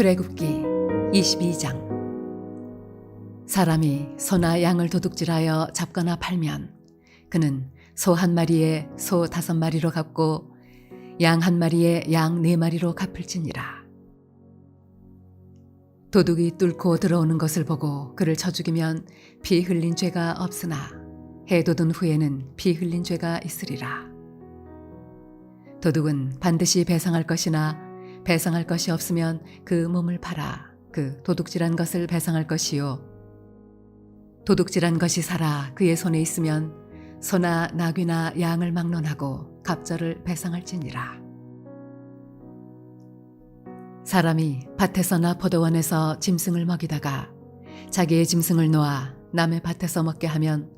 출애굽기 22장. 사람이 소나 양을 도둑질하여 잡거나 팔면 그는 소 한 마리에 소 5마리로 갚고 양 한 마리에 양 4마리로 갚을지니라. 도둑이 뚫고 들어오는 것을 보고 그를 쳐 죽이면 피 흘린 죄가 없으나 해 돋은 후에는 피 흘린 죄가 있으리라. 도둑은 반드시 배상할 것이나 배상할 것이 없으면 그 몸을 팔아 그 도둑질한 것을 배상할 것이요, 도둑질한 것이 살아 그의 손에 있으면 소나 나귀나 양을 막론하고 갑절을 배상할지니라. 사람이 밭에서나 포도원에서 짐승을 먹이다가 자기의 짐승을 놓아 남의 밭에서 먹게 하면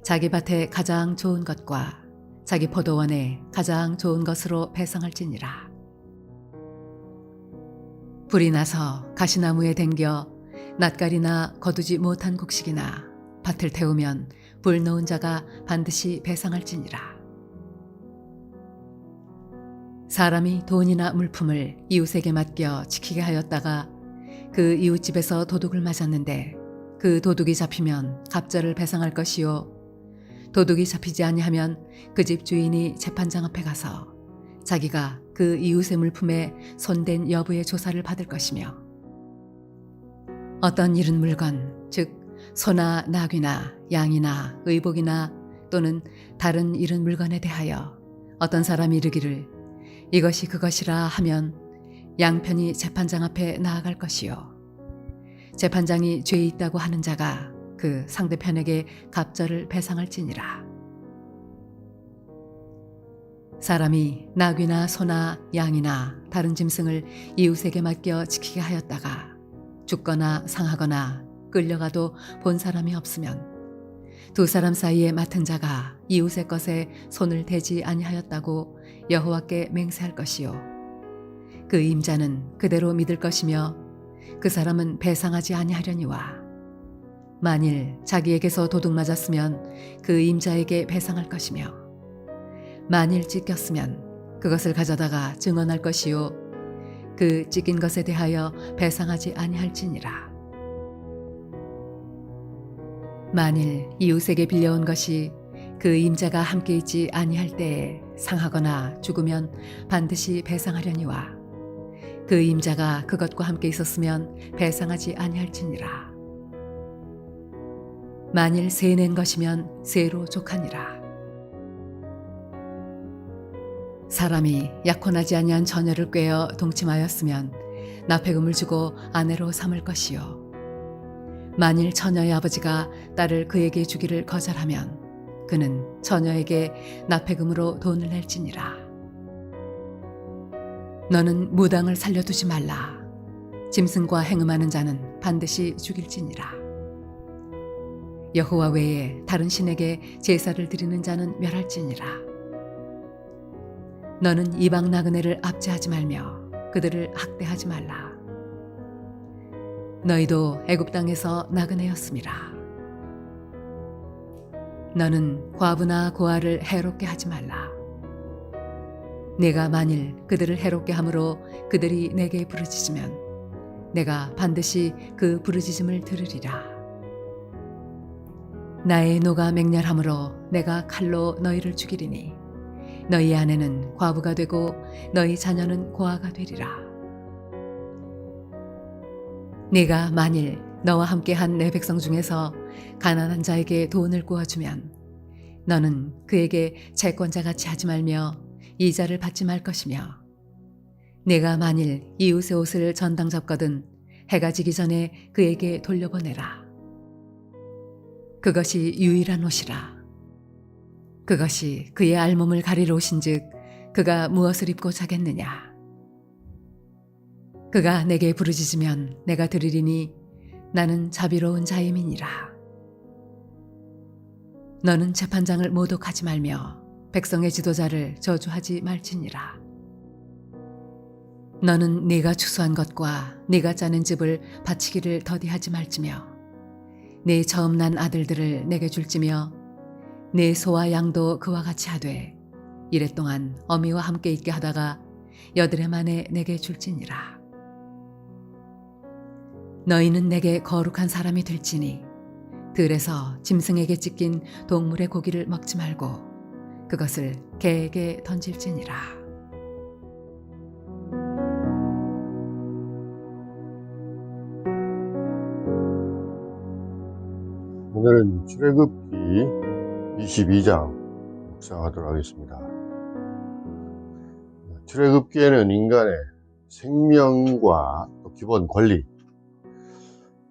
자기 밭에 가장 좋은 것과 자기 포도원에 가장 좋은 것으로 배상할지니라. 불이 나서 가시나무에 댕겨 낫갈이나 거두지 못한 곡식이나 밭을 태우면 불 놓은 자가 반드시 배상할지니라. 사람이 돈이나 물품을 이웃에게 맡겨 지키게 하였다가 그 이웃집에서 도둑을 맞았는데 그 도둑이 잡히면 갑절을 배상할 것이요, 도둑이 잡히지 아니하면 그 집 주인이 재판장 앞에 가서 자기가 그 이웃의 물품에 손댄 여부의 조사를 받을 것이며, 어떤 잃은 물건, 즉 소나 나귀나 양이나 의복이나 또는 다른 잃은 물건에 대하여 어떤 사람이 이르기를 이것이 그것이라 하면 양편이 재판장 앞에 나아갈 것이요, 재판장이 죄 있다고 하는 자가 그 상대편에게 갑절을 배상할지니라. 사람이 나귀나 소나 양이나 다른 짐승을 이웃에게 맡겨 지키게 하였다가 죽거나 상하거나 끌려가도 본 사람이 없으면 두 사람 사이에 맡은 자가 이웃의 것에 손을 대지 아니하였다고 여호와께 맹세할 것이요, 그 임자는 그대로 믿을 것이며 그 사람은 배상하지 아니하려니와, 만일 자기에게서 도둑 맞았으면 그 임자에게 배상할 것이며 만일 찢겼으면 그것을 가져다가 증언할 것이요, 그 찢긴 것에 대하여 배상하지 아니할지니라. 만일 이웃에게 빌려온 것이 그 임자가 함께 있지 아니할 때에 상하거나 죽으면 반드시 배상하려니와, 그 임자가 그것과 함께 있었으면 배상하지 아니할지니라. 만일 새 낸 것이면 새로 족하니라. 사람이 약혼하지 아니한 처녀를 꾀어 동침하였으면 납폐금을 주고 아내로 삼을 것이요, 만일 처녀의 아버지가 딸을 그에게 주기를 거절하면 그는 처녀에게 납폐금으로 돈을 낼지니라. 너는 무당을 살려두지 말라. 짐승과 행음하는 자는 반드시 죽일지니라. 여호와 외에 다른 신에게 제사를 드리는 자는 멸할지니라. 너는 이방 나그네를 압제하지 말며 그들을 학대하지 말라. 너희도 애굽 땅에서 나그네였음이라. 너는 과부나 고아를 해롭게 하지 말라. 내가 만일 그들을 해롭게 함으로 그들이 내게 부르짖으면 내가 반드시 그 부르짖음을 들으리라. 나의 노가 맹렬함으로 내가 칼로 너희를 죽이리니 너희 아내는 과부가 되고 너희 자녀는 고아가 되리라. 네가 만일 너와 함께한 내 백성 중에서 가난한 자에게 돈을 구워주면 너는 그에게 채권자같이 하지 말며 이자를 받지 말 것이며, 네가 만일 이웃의 옷을 전당 잡거든 해가 지기 전에 그에게 돌려보내라. 그것이 유일한 옷이라. 그것이 그의 알몸을 가리러 오신즉 그가 무엇을 입고 자겠느냐. 그가 내게 부르짖으면 내가 들으리니 나는 자비로운 자임이니라. 너는 재판장을 모독하지 말며 백성의 지도자를 저주하지 말지니라. 너는 네가 추수한 것과 네가 짜낸 집을 바치기를 더디하지 말지며 네 처음 난 아들들을 내게 줄지며 네 소와 양도 그와 같이 하되 이랫동안 어미와 함께 있게 하다가 여드레 만에 내게 줄지니라. 너희는 내게 거룩한 사람이 될지니 들에서 짐승에게 찢긴 동물의 고기를 먹지 말고 그것을 개에게 던질지니라. 오늘은 출애굽기 22장 묵상하도록 하겠습니다. 출애굽기에는 인간의 생명과 또 기본 권리,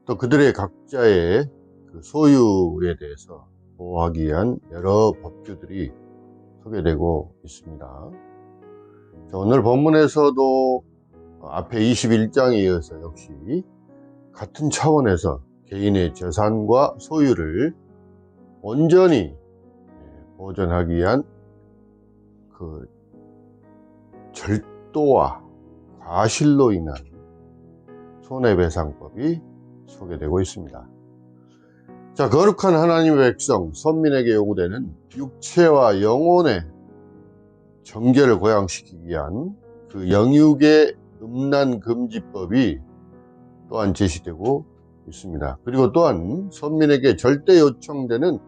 또 그들의 각자의 그 소유에 대해서 보호하기 위한 여러 법규들이 소개되고 있습니다. 오늘 본문에서도 앞에 21장에 이어서 역시 같은 차원에서 개인의 재산과 소유를 온전히 보존하기 위한 그 절도와 과실로 인한 손해배상법이 소개되고 있습니다. 자, 거룩한 하나님의 백성, 선민에게 요구되는 육체와 영혼의 정결을 고양시키기 위한 그 영육의 음란금지법이 또한 제시되고 있습니다. 그리고 또한 선민에게 절대 요청되는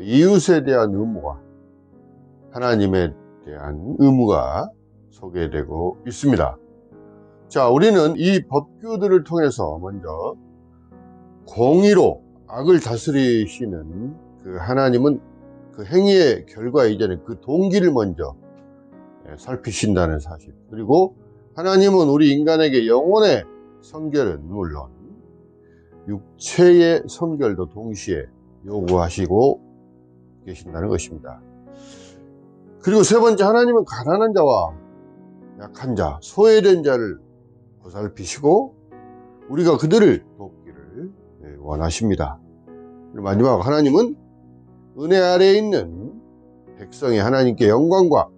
이웃에 대한 의무와 하나님에 대한 의무가 소개되고 있습니다. 자, 우리는 이 법규들을 통해서 먼저 공의로 악을 다스리시는 그 하나님은 그 행위의 결과 이전에 그 동기를 먼저 살피신다는 사실, 그리고 하나님은 우리 인간에게 영혼의 성결은 물론 육체의 성결도 동시에 요구하시고 계신다는 것입니다. 그리고 세 번째, 하나님은 가난한 자와 약한 자, 소외된 자를 보살피시고 우리가 그들을 돕기를 원하십니다. 그리고 마지막, 하나님은 은혜 아래에 있는 백성이 하나님께 영광과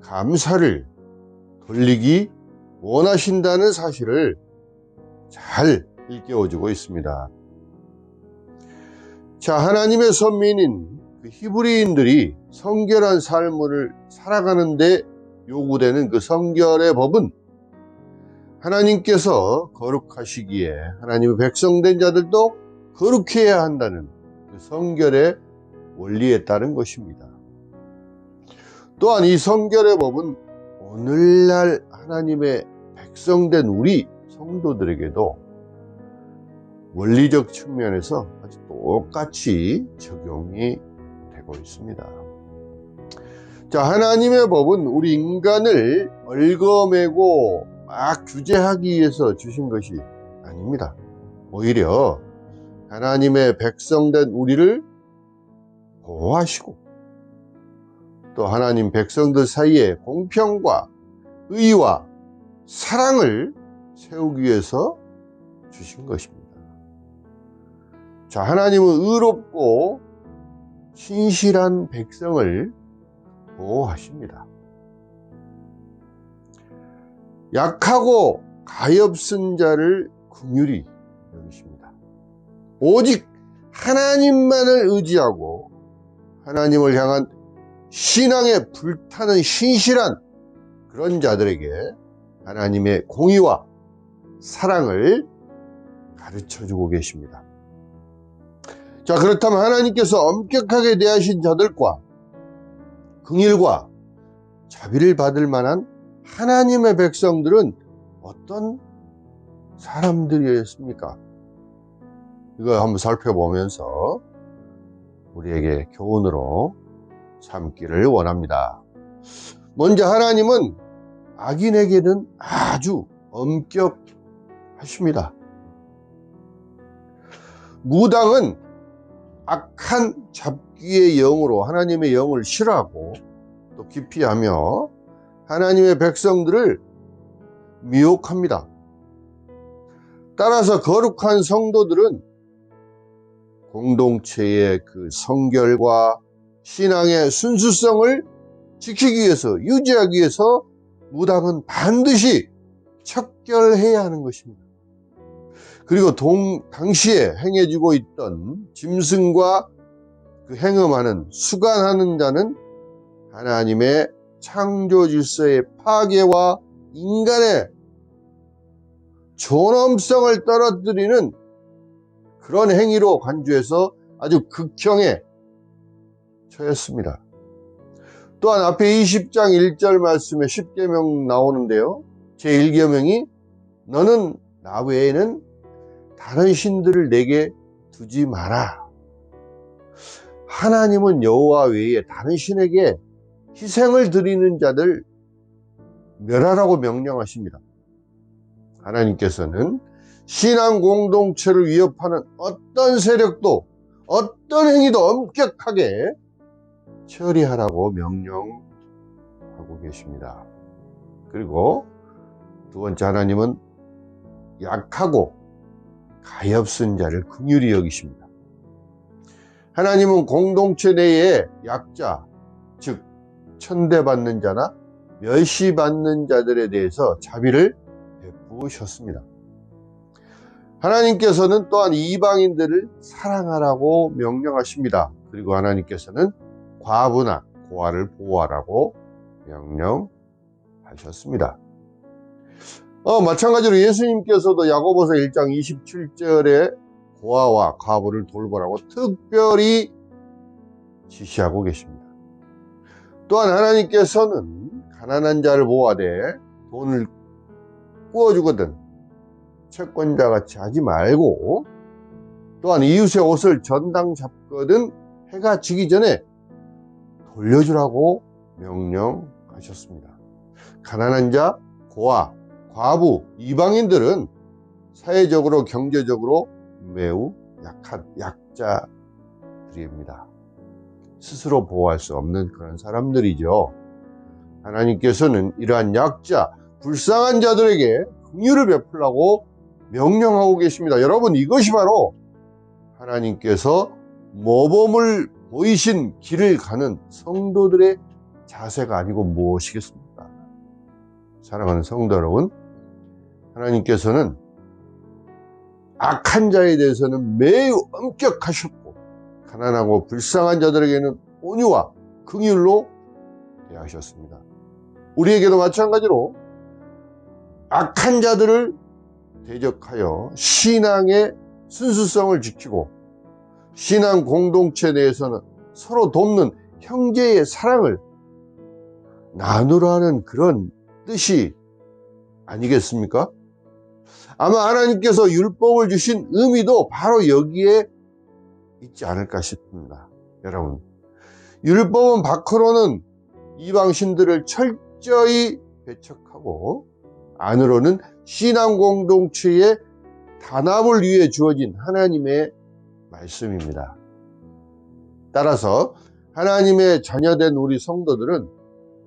감사를 돌리기 원하신다는 사실을 잘 일깨워주고 있습니다. 자, 하나님의 선민인 그 히브리인들이 성결한 삶을 살아가는데 요구되는 그 성결의 법은 하나님께서 거룩하시기에 하나님의 백성된 자들도 거룩해야 한다는 그 성결의 원리에 따른 것입니다. 또한 이 성결의 법은 오늘날 하나님의 백성된 우리 성도들에게도 원리적 측면에서 아주 똑같이 적용이 되고 있습니다. 자, 하나님의 법은 우리 인간을 얽어매고 막 규제하기 위해서 주신 것이 아닙니다. 오히려 하나님의 백성된 우리를 보호하시고 또 하나님 백성들 사이에 공평과 의와 사랑을 세우기 위해서 주신 것입니다. 자, 하나님은 의롭고 신실한 백성을 보호하십니다. 약하고 가엾은 자를 긍휼히 여기십니다. 오직 하나님만을 의지하고 하나님을 향한 신앙에 불타는 신실한 그런 자들에게 하나님의 공의와 사랑을 가르쳐주고 계십니다. 자, 그렇다면 하나님께서 엄격하게 대하신 자들과 긍휼과 자비를 받을 만한 하나님의 백성들은 어떤 사람들이었습니까? 이걸 한번 살펴보면서 우리에게 교훈으로 삼기를 원합니다. 먼저, 하나님은 악인에게는 아주 엄격하십니다. 무당은 악한 잡귀의 영으로 하나님의 영을 싫어하고 또 기피하며 하나님의 백성들을 미혹합니다. 따라서 거룩한 성도들은 공동체의 그 성결과 신앙의 순수성을 지키기 위해서, 유지하기 위해서 무당은 반드시 척결해야 하는 것입니다. 그리고 당시에 행해지고 있던 짐승과 그 행음하는, 수간하는 자는 하나님의 창조 질서의 파괴와 인간의 존엄성을 떨어뜨리는 그런 행위로 간주해서 아주 극형에 처했습니다. 또한 앞에 20장 1절 말씀에 10계명 나오는데요. 제1계명이 너는 나 외에는 다른 신들을 내게 두지 마라. 하나님은 여호와 외에 다른 신에게 희생을 드리는 자들 멸하라고 명령하십니다. 하나님께서는 신앙 공동체를 위협하는 어떤 세력도 어떤 행위도 엄격하게 처리하라고 명령하고 계십니다. 그리고 두 번째, 하나님은 약하고 가엾은 자를 긍휼히 여기십니다. 하나님은 공동체 내에 약자, 즉 천대받는 자나 멸시받는 자들에 대해서 자비를 베푸셨습니다. 하나님께서는 또한 이방인들을 사랑하라고 명령하십니다. 그리고 하나님께서는 과부나 고아를 보호하라고 명령하셨습니다. 마찬가지로 예수님께서도 야고보서 1장 27절에 고아와 과부를 돌보라고 특별히 지시하고 계십니다. 또한 하나님께서는 가난한 자를 보호하되 돈을 꾸어주거든 채권자같이 하지 말고, 또한 이웃의 옷을 전당 잡거든 해가 지기 전에 돌려주라고 명령하셨습니다. 가난한 자, 고아, 과부, 이방인들은 사회적으로 경제적으로 매우 약한 약자들입니다. 스스로 보호할 수 없는 그런 사람들이죠. 하나님께서는 이러한 약자, 불쌍한 자들에게 긍휼을 베풀라고 명령하고 계십니다. 여러분, 이것이 바로 하나님께서 모범을 보이신 길을 가는 성도들의 자세가 아니고 무엇이겠습니까? 사랑하는 성도 여러분, 하나님께서는 악한 자에 대해서는 매우 엄격하셨고 가난하고 불쌍한 자들에게는 온유와 긍휼로 대하셨습니다. 우리에게도 마찬가지로 악한 자들을 대적하여 신앙의 순수성을 지키고 신앙 공동체 내에서는 서로 돕는 형제의 사랑을 나누라 하는 그런 뜻이 아니겠습니까? 아마 하나님께서 율법을 주신 의미도 바로 여기에 있지 않을까 싶습니다. 여러분, 율법은 밖으로는 이방신들을 철저히 배척하고 안으로는 신앙 공동체의 단합을 위해 주어진 하나님의 말씀입니다. 따라서 하나님의 자녀된 우리 성도들은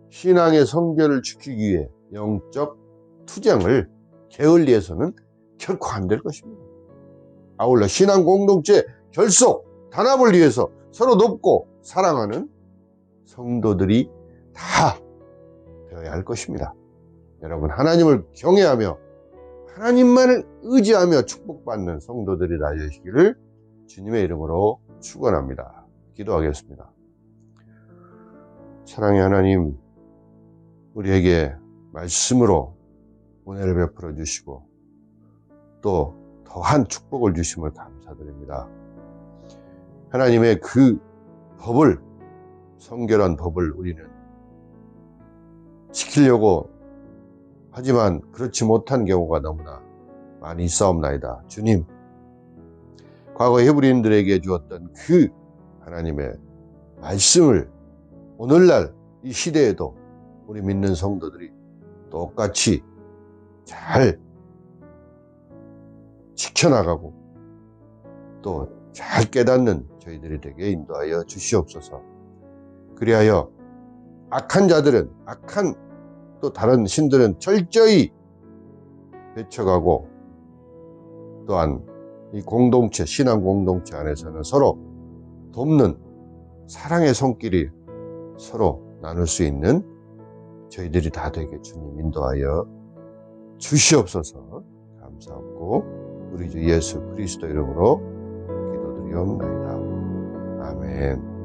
신앙의 성결을 지키기 위해 영적 투쟁을 게을리해서는 결코 안 될 것입니다. 아울러 신앙 공동체 결속, 단합을 위해서 서로 돕고 사랑하는 성도들이 다 되어야 할 것입니다. 여러분, 하나님을 경외하며 하나님만을 의지하며 축복받는 성도들이 되시기를 주님의 이름으로 축원합니다. 기도하겠습니다. 사랑의 하나님, 우리에게 말씀으로 은혜를 베풀어 주시고 또 더한 축복을 주심을 감사드립니다. 하나님의 그 법을, 성결한 법을 우리는 지키려고 하지만 그렇지 못한 경우가 너무나 많이 있사옵나이다. 주님, 과거 히브리인들에게 주었던 그 하나님의 말씀을 오늘날 이 시대에도 우리 믿는 성도들이 똑같이 잘 지켜나가고 또 잘 깨닫는 저희들이 되게 인도하여 주시옵소서. 그리하여 악한 자들은, 악한 또 다른 신들은 철저히 배척하고, 또한 이 공동체, 신앙 공동체 안에서는 서로 돕는 사랑의 손길이 서로 나눌 수 있는 저희들이 다 되게 주님 인도하여 주시옵소서. 감사하고 우리 주 예수 그리스도 이름으로 기도드리옵나이다. 아멘.